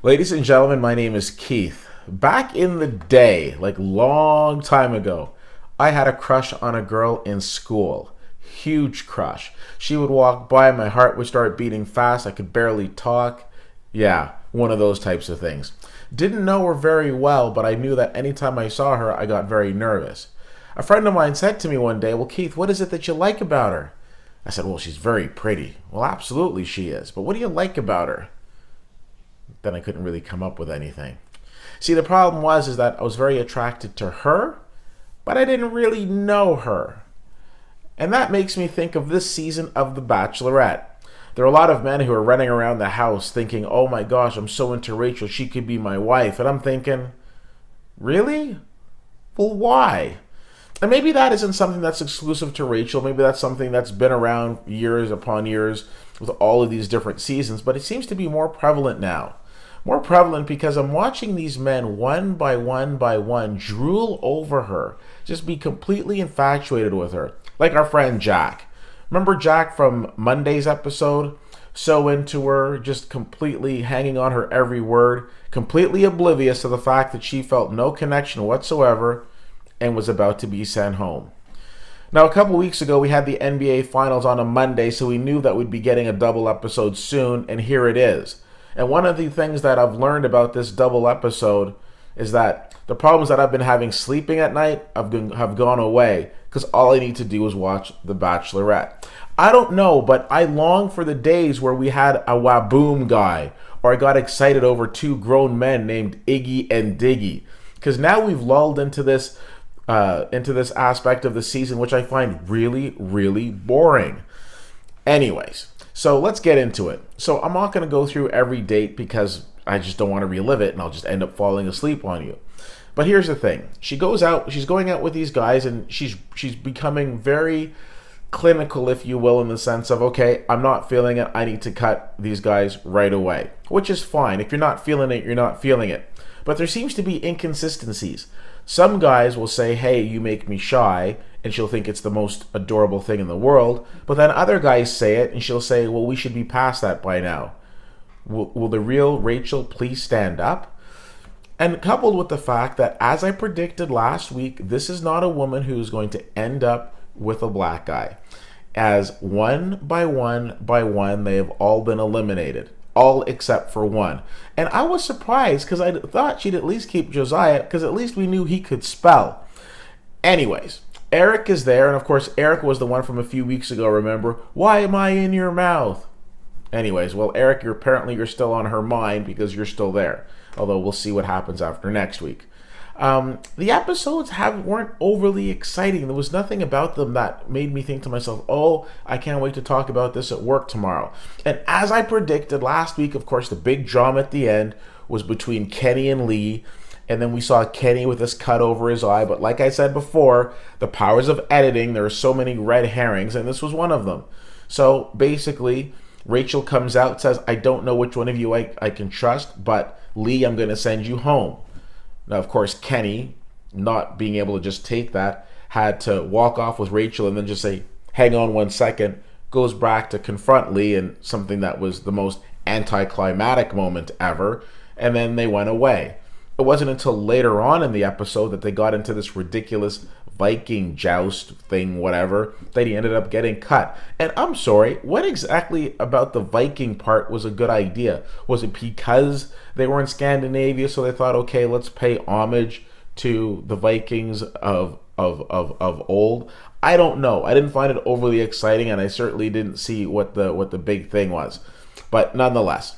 Ladies and gentlemen, my name is Keith. Back in the day, like long time ago, I had a crush on a girl in school. Huge crush. She would walk by, my heart would start beating fast, I could barely talk. Yeah, one of those types of things. Didn't know her very well, but I knew that anytime I saw her, I got very nervous. A friend of mine said to me one day, "Well, Keith, what is it that you like about her?" I said, "Well, she's very pretty." "Well, absolutely she is, but what do you like about her?" Then I couldn't really come up with anything. See, the problem was that I was very attracted to her, but I didn't really know her. And that makes me think of this season of The Bachelorette. There are a lot of men who are running around the house thinking, "Oh my gosh, I'm so into Rachel, she could be my wife." And I'm thinking, really? Well, why? And maybe that isn't something that's exclusive to Rachel. Maybe that's something that's been around years upon years with all of these different seasons, but it seems to be more prevalent now. More prevalent because I'm watching these men one by one by one drool over her, just be completely infatuated with her. Like our friend Jack. Remember Jack from Monday's episode? So into her, just completely hanging on her every word, completely oblivious to the fact that she felt no connection whatsoever and was about to be sent home. Now, a couple weeks ago, we had the NBA Finals on a Monday, so we knew that we'd be getting a double episode soon, and here it is. And one of the things that I've learned about this double episode is that the problems that I've been having sleeping at night have gone away because all I need to do is watch The Bachelorette. I don't know, but I long for the days where we had a Waboom guy, or I got excited over two grown men named Iggy and Diggy, because now we've lulled into this aspect of the season, which I find really, really boring. Anyways, so let's get into it. So I'm not going to go through every date because I just don't want to relive it and I'll just end up falling asleep on you. But here's the thing. She's going out with these guys and she's becoming very clinical, if you will, in the sense of, okay, I'm not feeling it. I need to cut these guys right away, which is fine. If you're not feeling it, you're not feeling it. But there seems to be inconsistencies. Some guys will say, "Hey, you make me shy," and she'll think it's the most adorable thing in the world. But then other guys say it, and she'll say, "Well, we should be past that by now." Will the real Rachel please stand up? And coupled with the fact that, as I predicted last week, this is not a woman who is going to end up with a black guy. As one by one by one, they have all been eliminated. All except for one. And I was surprised because I thought she'd at least keep Josiah because at least we knew he could spell. Anyways, Eric is there, and of course Eric was the one from a few weeks ago, remember? "Why am I in your mouth?" Anyways, well, Eric, you're still on her mind because you're still there. Although we'll see what happens after next week. The episodes weren't overly exciting. There was nothing about them that made me think to myself, "Oh, I can't wait to talk about this at work tomorrow." And as I predicted last week, of course, the big drama at the end was between Kenny and Lee. And then we saw Kenny with this cut over his eye. But like I said before, the powers of editing, there are so many red herrings, and this was one of them. So basically, Rachel comes out, says, "I don't know which one of you I can trust, but Lee, I'm going to send you home." Now, of course, Kenny, not being able to just take that, had to walk off with Rachel and then just say, "Hang on one second," goes back to confront Lee in something that was the most anticlimactic moment ever, and then they went away. It wasn't until later on in the episode that they got into this ridiculous Viking joust thing, whatever, that he ended up getting cut. And I'm sorry, what exactly about the Viking part was a good idea? Was it because they were in Scandinavia, so they thought, okay, let's pay homage to the Vikings of old? I don't know. I didn't find it overly exciting, and I certainly didn't see what the big thing was. But nonetheless,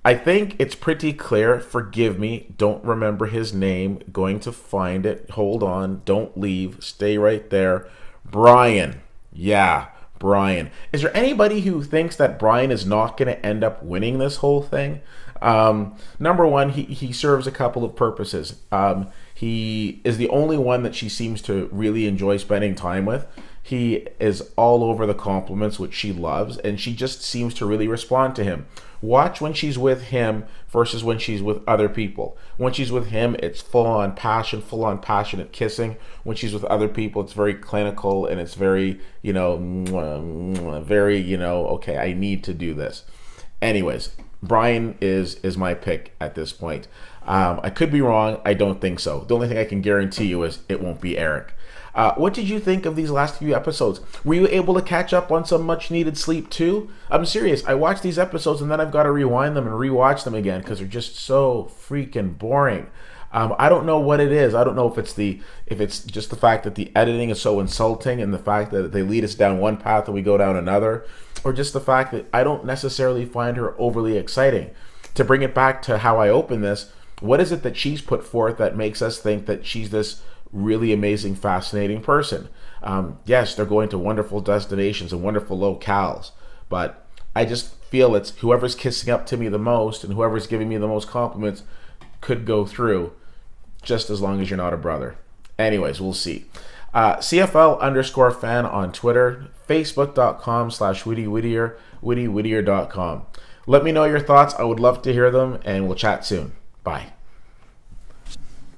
I think it's pretty clear. Forgive me, don't remember his name. Going to find it. Hold on, don't leave. Stay right there. Brian. Yeah, Brian. Is there anybody who thinks that Brian is not going to end up winning this whole thing? Number one, he serves a couple of purposes. He is the only one that she seems to really enjoy spending time with. He is all over the compliments, which she loves, and she just seems to really respond to him. Watch when she's with him versus when she's with other people. When she's with him, it's full-on passion, full-on passionate kissing. When she's with other people, it's very clinical, and it's very, very, okay, I need to do this. Anyways, Brian is my pick at this point. I could be wrong. I don't think so. The only thing I can guarantee you is it won't be Eric. What did you think of these last few episodes? Were you able to catch up on some much needed sleep too? I'm serious. I watched these episodes and then I've got to rewind them and rewatch them again because they're just so freaking boring. I don't know what it is. I don't know if it's just the fact that the editing is so insulting and the fact that they lead us down one path and we go down another, or just the fact that I don't necessarily find her overly exciting. To bring it back to how I open this, what is it that she's put forth that makes us think that she's this really amazing, fascinating person? Yes, they're going to wonderful destinations and wonderful locales, but I just feel it's whoever's kissing up to me the most and whoever's giving me the most compliments could go through, just as long as you're not a brother. Anyways, we'll see. CFL_fan on Twitter, Facebook.com/Whitty Whittier, WhittyWhittier.com. Let me know your thoughts. I would love to hear them, and we'll chat soon. Bye.